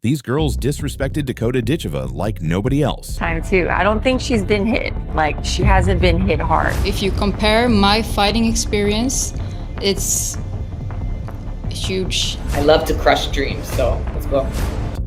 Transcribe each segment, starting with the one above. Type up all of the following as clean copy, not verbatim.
These girls disrespected Dakota Ditcheva like nobody else. Time too. I don't think she's been hit. Like, she hasn't been hit hard. If you compare my fighting experience, it's huge. I love to crush dreams, so let's go.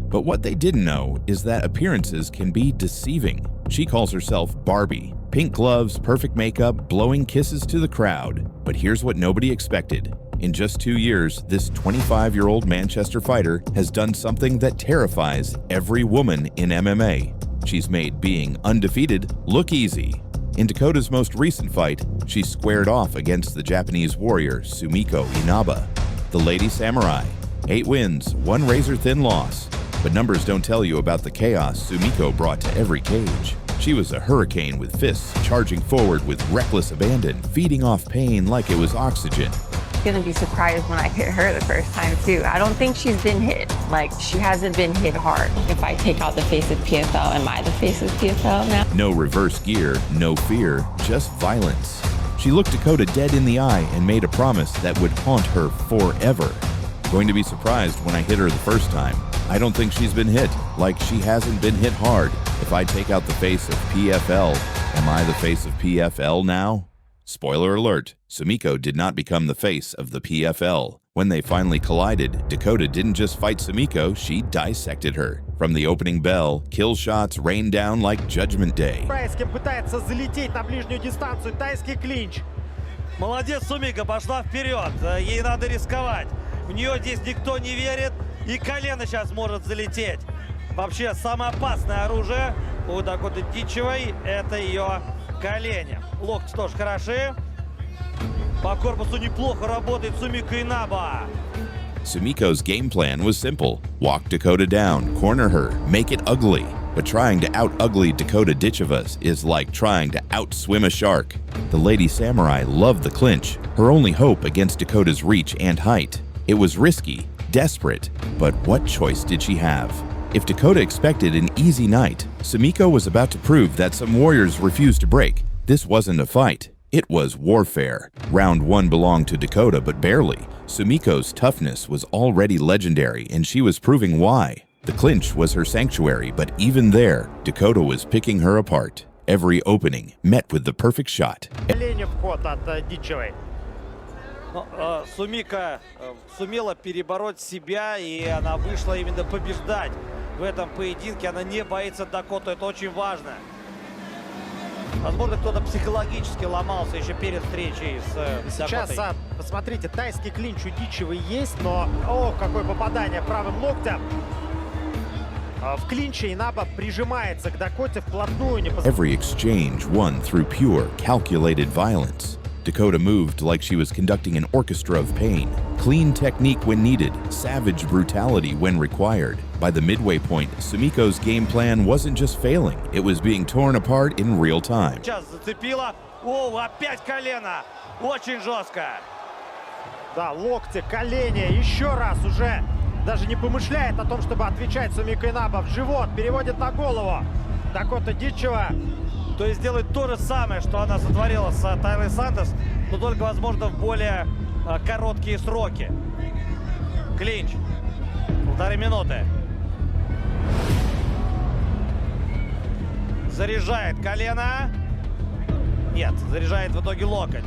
But what they didn't know is that appearances can be deceiving. She calls herself Barbie. Pink gloves, perfect makeup, blowing kisses to the crowd. But here's what nobody expected. In just 2 years, this 25-year-old Manchester fighter has done something that terrifies every woman in MMA. She's made being undefeated look easy. In Dakota's most recent fight, she squared off against the Japanese warrior Sumiko Inaba, the Lady Samurai. 8 wins, 1 razor-thin loss. But numbers don't tell you about the chaos Sumiko brought to every cage. She was a hurricane with fists, charging forward with reckless abandon, feeding off pain like it was oxygen. I'm gonna be surprised when I hit her the first time too. I don't think she's been hit. Like, she hasn't been hit hard. If I take out the face of PFL, am I the face of PFL now? No reverse gear, no fear, just violence. She looked Dakota dead in the eye and made a promise that would haunt her forever. Going to be surprised when I hit her the first time. I don't think she's been hit, like she hasn't been hit hard. If I take out the face of PFL, am I the face of PFL now? Spoiler alert, Sumiko did not become the face of the PFL. When they finally collided, Dakota didn't just fight Sumiko, she dissected her. From the opening bell, kill shots rained down like Judgment Day. Тайским пытается залететь на ближнюю дистанцию, тайский клинч. Молодец, Сумика, пошла вперед, ей надо рисковать. В нее здесь никто не верит, и колено сейчас может залететь. Вообще, самое опасное оружие у Дакоты Дитчевой – это ее колени. Локти тоже хороши. По корпусу неплохо работает Сумика Инаба. Sumiko's game plan was simple. Walk Dakota down, corner her, make it ugly. But trying to out-ugly Dakota Ditcheva's is like trying to outswim a shark. The Lady Samurai loved the clinch, her only hope against Dakota's reach and height. It was risky, desperate, but what choice did she have? If Dakota expected an easy night, Sumiko was about to prove that some warriors refused to break. This wasn't a fight. It was warfare. Round 1 belonged to Dakota, but barely. Sumiko's toughness was already legendary, and she was proving why. The clinch was her sanctuary, but even there, Dakota was picking her apart. Every opening met with the perfect shot. Колени в ход от Дитчевой. Сумика сумела перебороть себя, и она вышла именно побеждать в этом поединке. Она не боится Дакоту, это очень важно. Возможно, кто-то психологически ломался еще перед встречей с Дакотой. Сейчас, посмотрите, тайский клинч у Дитчевой есть, но, о, какое попадание правым локтем. В клинче Инаба прижимается к Дакоте вплотную. Every exchange won through pure, calculated violence. Dakota moved like she was conducting an orchestra of pain. Clean technique when needed, savage brutality when required. By the midway point, Sumiko's game plan wasn't just failing, it was being torn apart in real time. Сейчас зацепила. О, опять колено. Очень жестко. Да, локти, колени. Еще раз уже даже не помышляет о том, чтобы отвечать Сумика Инаба. В живот, переводит на голову. Дакота Дитчева. То есть делает то же самое, что она сотворила с Тайлой Сантос, но только, возможно, в более короткие сроки. Клинч. 1,5 минуты. Заряжает колено. Нет, заряжает в итоге локоть.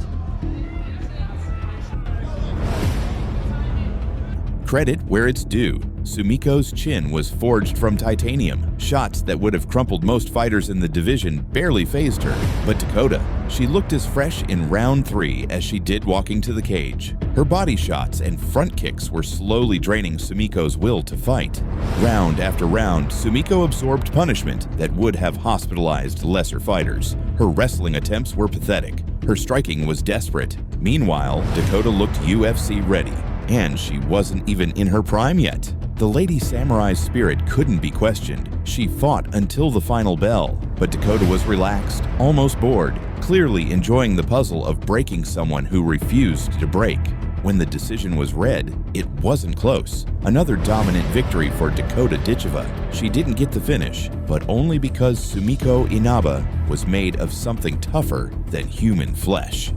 Credit where it's due. Sumiko's chin was forged from titanium. Shots that would have crumpled most fighters in the division barely fazed her. But Dakota, she looked as fresh in round 3 as she did walking to the cage. Her body shots and front kicks were slowly draining Sumiko's will to fight. Round after round, Sumiko absorbed punishment that would have hospitalized lesser fighters. Her wrestling attempts were pathetic. Her striking was desperate. Meanwhile, Dakota looked UFC ready. And she wasn't even in her prime yet. The Lady Samurai's spirit couldn't be questioned. She fought until the final bell. But Dakota was relaxed, almost bored, clearly enjoying the puzzle of breaking someone who refused to break. When the decision was read, it wasn't close. Another dominant victory for Dakota Ditcheva. She didn't get the finish, but only because Sumiko Inaba was made of something tougher than human flesh.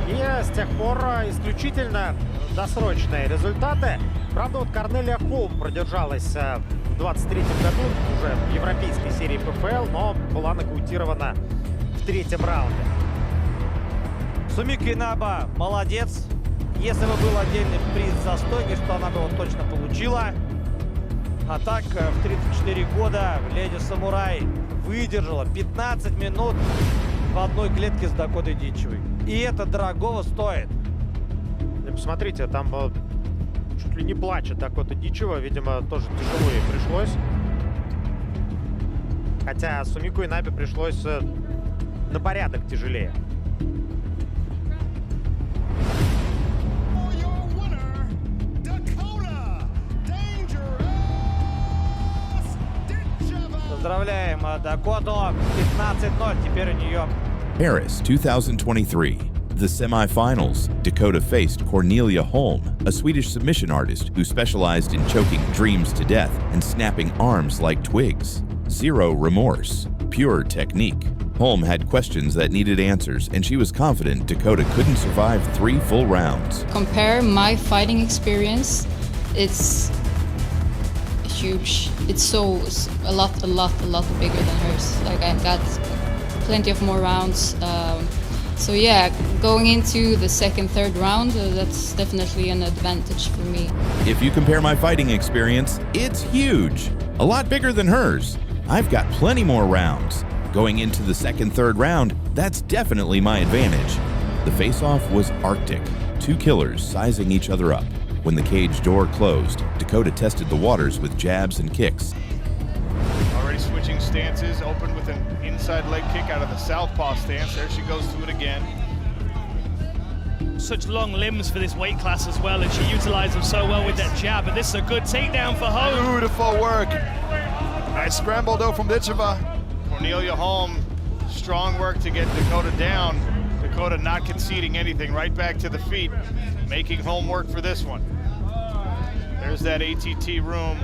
И с тех пор исключительно досрочные результаты. Правда, вот Корнелия Холм продержалась в 23-м году уже в европейской серии ПФЛ, но была нокаутирована в 3-м раунде. Сумика Инаба молодец. Если бы был отдельный приз за стойкость, то она бы его точно получила. А так, в 34 года леди Самурай выдержала 15 минут в одной клетке с Дакотой Дитчевой. И это дорогого стоит. И посмотрите, там чуть ли не плачет Дакота Ditcheva. Видимо, тоже тяжело ей пришлось. Хотя Сумику Инабе пришлось на порядок тяжелее. Поздравляем Дакоту. 15-0 теперь у нее. Paris 2023. The semifinals, Dakota faced Cornelia Holm, a Swedish submission artist who specialized in choking dreams to death and snapping arms like twigs. Zero remorse, pure technique. Holm had questions that needed answers, and she was confident Dakota couldn't survive 3 full rounds. Compare my fighting experience, it's huge. It's a lot bigger than hers. Like, I got plenty of more rounds. So yeah, going into the second, third round, that's definitely an advantage for me. If you compare my fighting experience, it's huge. A lot bigger than hers. I've got plenty more rounds. Going into the second, third round, that's definitely my advantage. The face-off was arctic. 2 killers sizing each other up. When the cage door closed, Dakota tested the waters with jabs and kicks. Already switching stances, opened with an inside leg kick out of the southpaw stance. There she goes to it again. Such long limbs for this weight class as well, and she utilized them so well with that jab. But this is a good takedown for Holm. Beautiful work. Nice scramble though from Ditcheva. Cornelia Holm, strong work to get Dakota down. Dakota not conceding anything, right back to the feet, making Holm work for this one. There's that ATT room.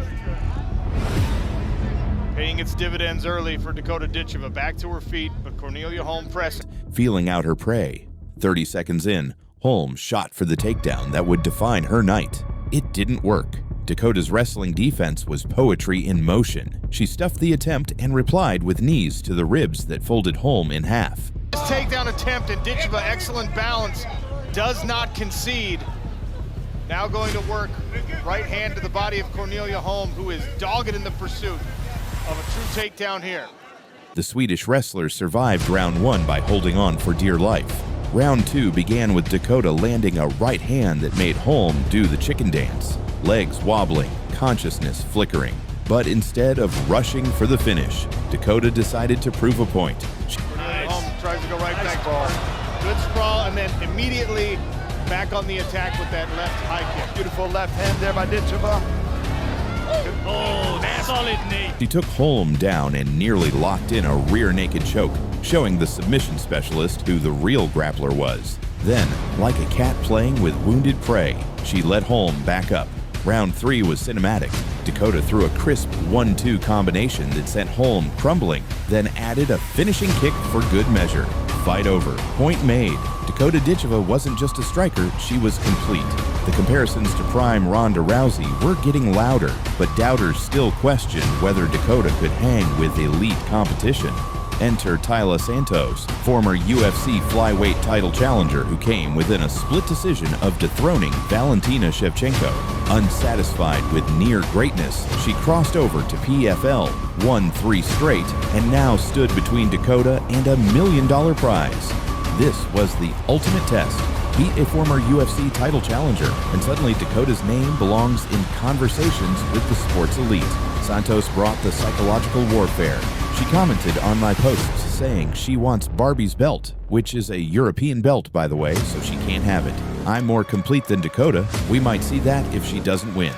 Paying its dividends early for Dakota Ditcheva. Back to her feet, but Cornelia Holm pressing. Feeling out her prey. 30 seconds in, Holm shot for the takedown that would define her night. It didn't work. Dakota's wrestling defense was poetry in motion. She stuffed the attempt and replied with knees to the ribs that folded Holm in half. This takedown attempt, and Ditcheva, excellent balance, does not concede. Now going to work right hand to the body of Cornelia Holm, who is dogged in the pursuit of a true takedown here. The Swedish wrestler survived round 1 by holding on for dear life. Round 2 began with Dakota landing a right hand that made Holm do the chicken dance. Legs wobbling, consciousness flickering. But instead of rushing for the finish, Dakota decided to prove a point. Holm tries to go right back. Good sprawl, and then immediately back on the attack with that left high kick. Beautiful left hand there by Ditcheva. Oh, solid knee. She took Holm down and nearly locked in a rear naked choke, showing the submission specialist who the real grappler was. Then, like a cat playing with wounded prey, she let Holm back up. Round 3 was cinematic. Dakota threw a crisp 1-2 combination that sent Holm crumbling, then added a finishing kick for good measure. Fight over. Point made. Dakota Ditcheva wasn't just a striker, she was complete. The comparisons to prime Ronda Rousey were getting louder, but doubters still questioned whether Dakota could hang with elite competition. Enter Tyla Santos, former UFC flyweight title challenger who came within a split decision of dethroning Valentina Shevchenko. Unsatisfied with near greatness, she crossed over to PFL, won 3 straight, and now stood between Dakota and $1 million prize. This was the ultimate test. Beat a former UFC title challenger, and suddenly Dakota's name belongs in conversations with the sports elite. Santos brought the psychological warfare. She commented on my posts saying she wants Barbie's belt, which is a European belt, by the way, so she can't have it. I'm more complete than Dakota. We might see that if she doesn't win.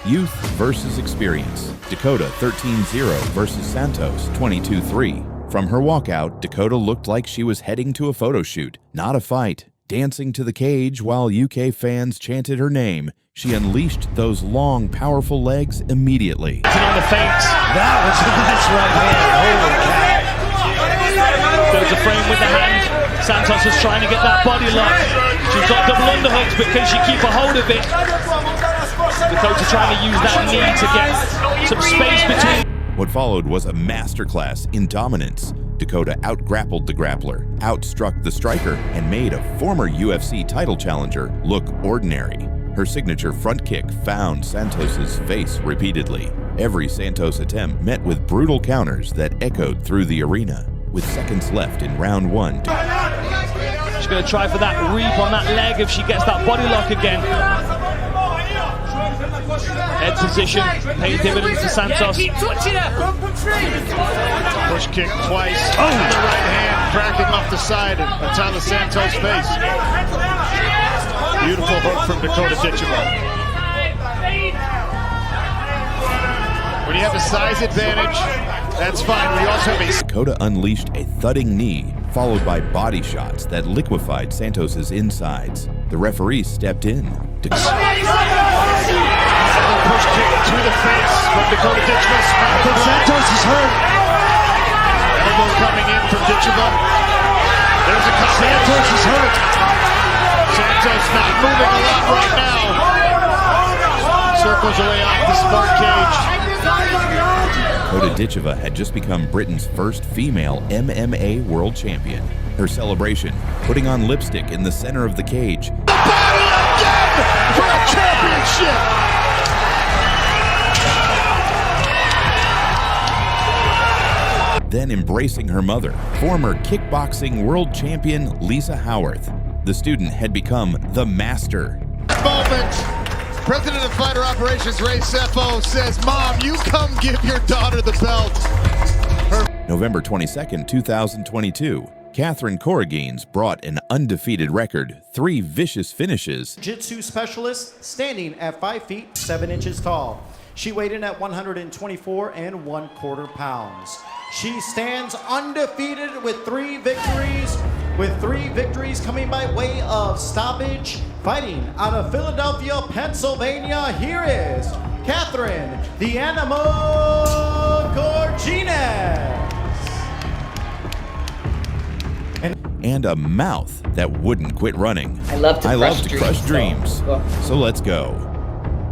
Youth versus experience. Dakota 13-0 versus Santos 22-3. From her walkout, Dakota looked like she was heading to a photo shoot, not a fight. Dancing to the cage while UK fans chanted her name, she unleashed those long, powerful legs immediately. On the feints. That was a nice right hand. Holy cow. Builds a frame with the hand. Santos is trying to get that body lock. She's got double underhooks, but can she keep a hold of it? Dakota trying to use that knee to get some space between. What followed was a masterclass in dominance. Dakota out-grappled the grappler, outstruck the striker, and made a former UFC title challenger look ordinary. Her signature front kick found Santos's face repeatedly. Every Santos attempt met with brutal counters that echoed through the arena. With seconds left in round one, She's going to try for that reap on that leg if she gets that body lock again. Head position, paying dividends to Santos. Push kick twice. Oh, the right hand cracking off the side and on the Santos face. Beautiful hook from Dakota Ditcheva. When you have the size advantage, that's fine. When you also have a... Dakota unleashed a thudding knee, followed by body shots that liquefied Santos's insides. The referee stepped in. Push kick to the face from Dakota Ditcheva. Santos is hurt. Elbow coming in from Ditcheva. There's a couple. Santos is hurt. Santos not moving a lot right now. Circles away off the smart cage. Dakota Ditcheva had just become Britain's first female MMA world champion. Her celebration, putting on lipstick in the center of the cage. The battle again for a championship! Then embracing her mother, former kickboxing world champion Lisa Howarth. The student had become the master. Moment. President of Fighter Operations Ray Sefo says, "Mom, you come give your daughter the belt." November 22nd, 2022, Catherine Corrigines brought an undefeated record, 3 vicious finishes. Jiu-Jitsu specialist standing at 5 feet 7 inches tall. She weighed in at 124 1/4 pounds. She stands undefeated with 3 victories, coming by way of stoppage. Fighting out of Philadelphia, Pennsylvania, here is Catherine the Animal Corrigines. And a mouth that wouldn't quit running. I love to crush dreams. So- So let's go.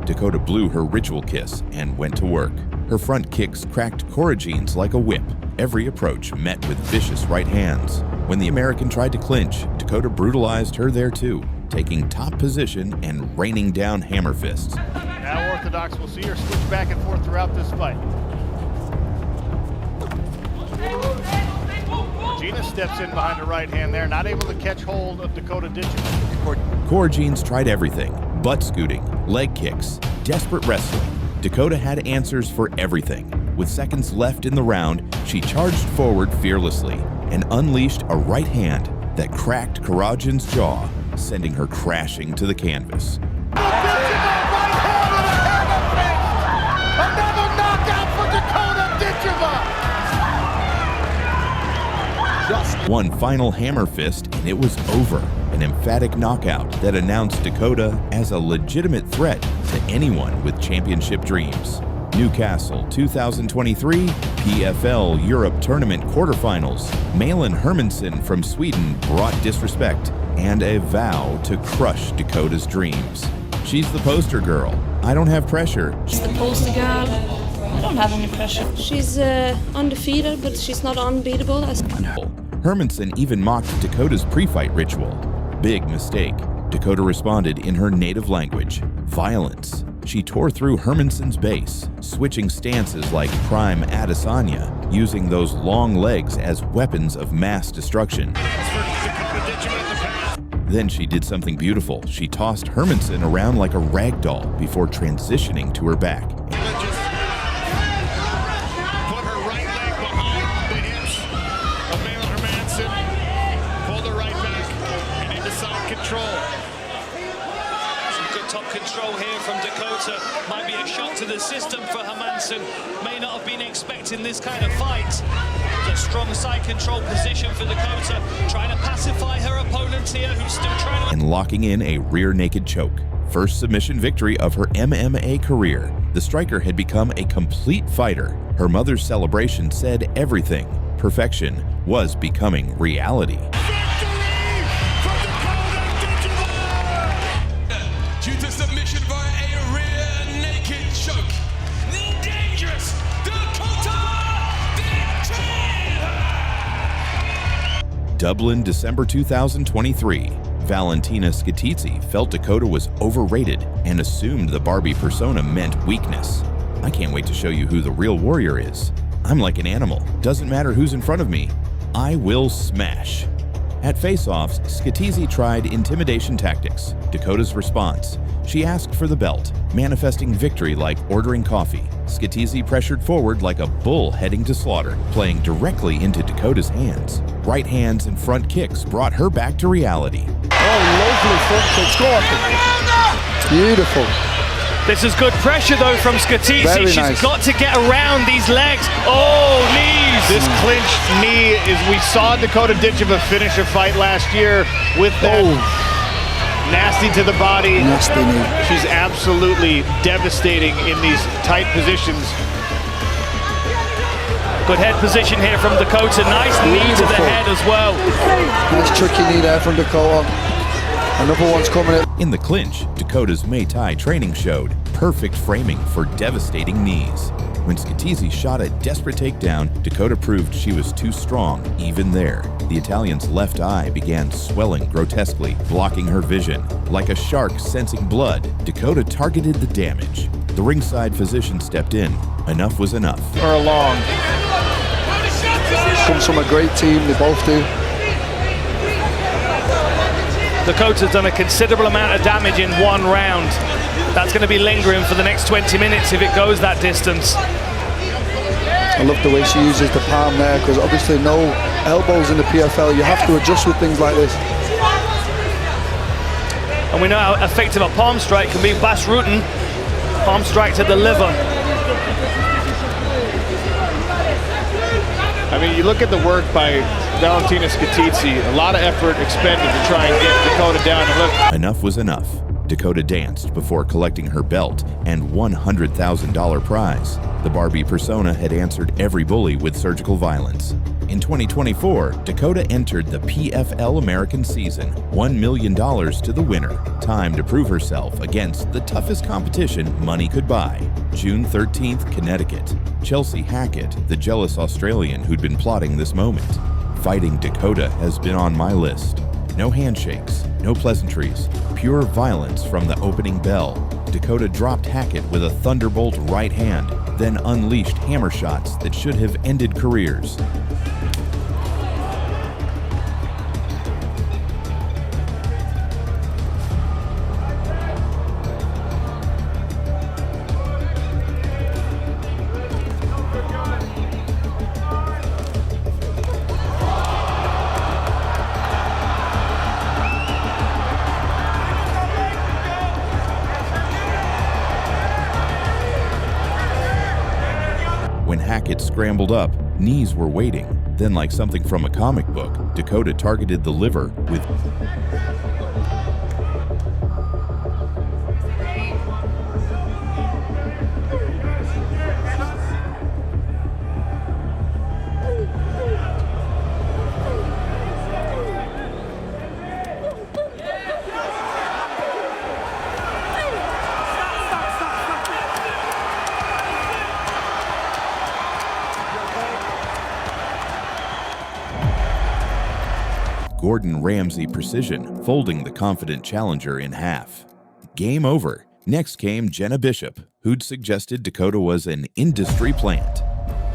Dakota blew her ritual kiss and went to work. Her front kicks cracked Corrigines like a whip. Every approach met with vicious right hands. When the American tried to clinch, Dakota brutalized her there too, taking top position and raining down hammer fists. Now Orthodox will see her switch back and forth throughout this fight. Gina steps in behind the right hand there, not able to catch hold of Dakota Ditcheva. Corrigines tried everything: butt scooting, leg kicks, desperate wrestling. Dakota had answers for everything. With seconds left in the round, she charged forward fearlessly and unleashed a right hand that cracked Corrigines' jaw, sending her crashing to the canvas. Another knockout for Dakota Ditcheva! Just one final hammer fist and it was over. An emphatic knockout that announced Dakota as a legitimate threat to anyone with championship dreams. Newcastle 2023 PFL Europe Tournament quarterfinals. Malin Hermansson from Sweden brought disrespect and a vow to crush Dakota's dreams. She's the poster girl. I don't have pressure. She's the poster girl. I don't have any pressure. She's undefeated, but she's not unbeatable. Hermansson even mocked Dakota's pre-fight ritual. Big mistake. Dakota responded in her native language, violence. She tore through Hermansson's base, switching stances like prime Adesanya, using those long legs as weapons of mass destruction. Then she did something beautiful. She tossed Hermansson around like a rag doll before transitioning to her back. Put her right leg behind the hips of Malin Hermansson, pulled her right back and into side control. Some good top control here from Dakota. Might be a shock to the system for Hermansson. May not have been expecting this kind of fight. A strong side control position for Dakota, trying to pacify her opponent here, who's still trying to... And locking in a rear naked choke. First submission victory of her MMA career. The striker had become a complete fighter. Her mother's celebration said everything. Perfection was becoming reality. Due to submission via a rear Dublin, December 2023. Valentina Skitidze felt Dakota was overrated and assumed the Barbie persona meant weakness. I can't wait to show you who the real warrior is. I'm like an animal. Doesn't matter who's in front of me. I will smash. At face-offs, Skitidze tried intimidation tactics. Dakota's response: she asked for the belt, manifesting victory like ordering coffee. Skitidze pressured forward like a bull heading to slaughter, playing directly into Dakota's hands. Right hands and front kicks brought her back to reality. Oh, lovely front kick. Score. Beautiful. This is good pressure, though, from Skitidze. Very She's nice. got to get around these legs. Oh, knees! This clinched knee is, we saw Dakota Ditcheva finish a fight last year with that nasty to the body. Nasty knee. She's absolutely devastating in these tight positions. Good head position here from Dakota. Nice knee to the Beautiful. head as well. Nice tricky knee there from Dakota. Another one's coming in. In the clinch, Dakota's Muay Thai training showed perfect framing for devastating knees. When Skitidze shot a desperate takedown, Dakota proved she was too strong even there. The Italian's left eye began swelling grotesquely, blocking her vision. Like a shark sensing blood, Dakota targeted the damage. The ringside physician stepped in. Enough was enough. Or along. Comes from a great team, they both do. Dakota's done a considerable amount of damage in one round. That's going to be lingering for the next 20 minutes if it goes that distance. I love the way she uses the palm there, because obviously no elbows in the PFL. You have to adjust with things like this. And we know how effective a palm strike can be. Bas Rutten, palm strike to the liver. I mean, you look at the work by Valentina Skitidze, a lot of effort expended to try and get Dakota down. And look. Enough was enough. Dakota danced before collecting her belt and $100,000 prize. The Barbie persona had answered every bully with surgical violence. In 2024, Dakota entered the PFL American season, $1 million to the winner. Time to prove herself against the toughest competition money could buy. June 13th, Connecticut. Chelsea Hackett, the jealous Australian who'd been plotting this moment. Fighting Dakota has been on my list. No handshakes, no pleasantries, pure violence from the opening bell. Dakota dropped Hackett with a thunderbolt right hand, then unleashed hammer shots that should have ended careers. When Hackett scrambled up, knees were waiting. Then, like something from a comic book, Dakota targeted the liver with Gordon Ramsay precision, folding the confident challenger in half. Game over. Next came Jenna Bishop, who'd suggested Dakota was an industry plant.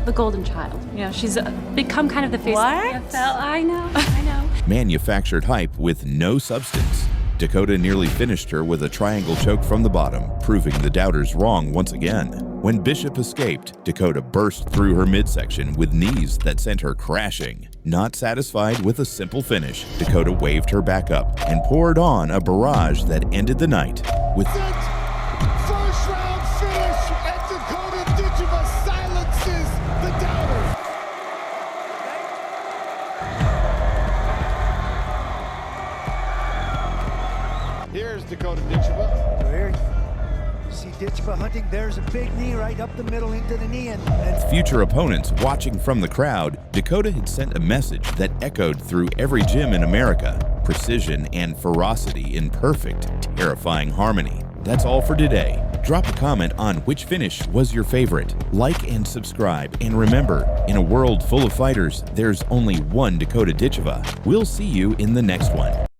The golden child. You know, she's become kind of the face What? of the NFL. I know. Manufactured hype with no substance. Dakota nearly finished her with a triangle choke from the bottom, proving the doubters wrong once again. When Bishop escaped, Dakota burst through her midsection with knees that sent her crashing. Not satisfied with a simple finish, Dakota waved her back up and poured on a barrage that ended the night with First round finish, and Dakota Ditcheva silences the doubters. Here's Dakota Ditcheva. So here, you see Ditcheva hunting. There's a big knee right up the middle into the knee. And future opponents watching from the crowd. Dakota had sent a message that echoed through every gym in America. Precision and ferocity in perfect, terrifying harmony. That's all for today. Drop a comment on which finish was your favorite. Like and subscribe, and remember, in a world full of fighters, there's only one Dakota Ditcheva. We'll see you in the next one.